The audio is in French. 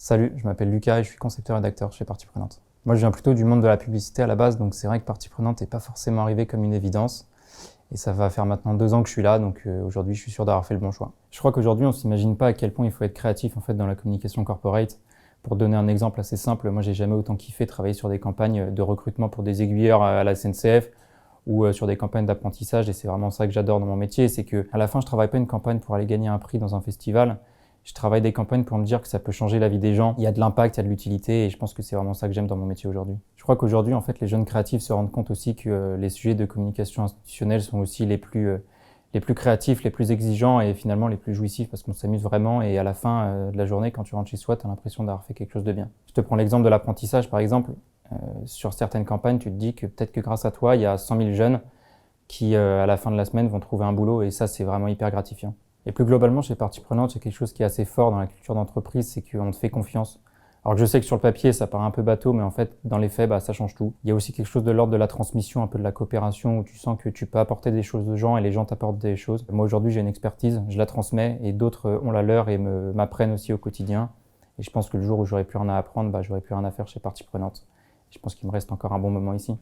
Salut, je m'appelle Lucas et je suis concepteur-rédacteur chez Partie Prenante. Moi, je viens plutôt du monde de la publicité à la base, donc c'est vrai que Partie Prenante n'est pas forcément arrivé comme une évidence. Et ça va faire maintenant 2 ans que je suis là, donc aujourd'hui, je suis sûr d'avoir fait le bon choix. Je crois qu'aujourd'hui, on ne s'imagine pas à quel point il faut être créatif en fait dans la communication corporate. Pour donner un exemple assez simple, moi, j'ai jamais autant kiffé travailler sur des campagnes de recrutement pour des aiguilleurs à la SNCF ou sur des campagnes d'apprentissage. Et c'est vraiment ça que j'adore dans mon métier, c'est que à la fin, je travaille pas une campagne pour aller gagner un prix dans un festival. Je travaille des campagnes pour me dire que ça peut changer la vie des gens. Il y a de l'impact, il y a de l'utilité et je pense que c'est vraiment ça que j'aime dans mon métier aujourd'hui. Je crois qu'aujourd'hui, en fait, les jeunes créatifs se rendent compte aussi que les sujets de communication institutionnelle sont aussi les plus créatifs, les plus exigeants et finalement les plus jouissifs parce qu'on s'amuse vraiment et à la fin de la journée, quand tu rentres chez soi, tu as l'impression d'avoir fait quelque chose de bien. Je te prends l'exemple de l'apprentissage par exemple. Sur certaines campagnes, tu te dis que peut-être que grâce à toi, il y a 100 000 jeunes qui, à la fin de la semaine, vont trouver un boulot et ça, c'est vraiment hyper gratifiant. Et plus globalement, chez Partie Prenante, il y a quelque chose qui est assez fort dans la culture d'entreprise, c'est qu'on te fait confiance. Alors que je sais que sur le papier, ça paraît un peu bateau, mais en fait, dans les faits, ça change tout. Il y a aussi quelque chose de l'ordre de la transmission, un peu de la coopération, où tu sens que tu peux apporter des choses aux gens et les gens t'apportent des choses. Moi, aujourd'hui, j'ai une expertise, je la transmets et d'autres ont la leur et m'apprennent aussi au quotidien. Et je pense que le jour où j'aurai plus rien à apprendre, j'aurai plus rien à faire chez Partie Prenante. Je pense qu'il me reste encore un bon moment ici.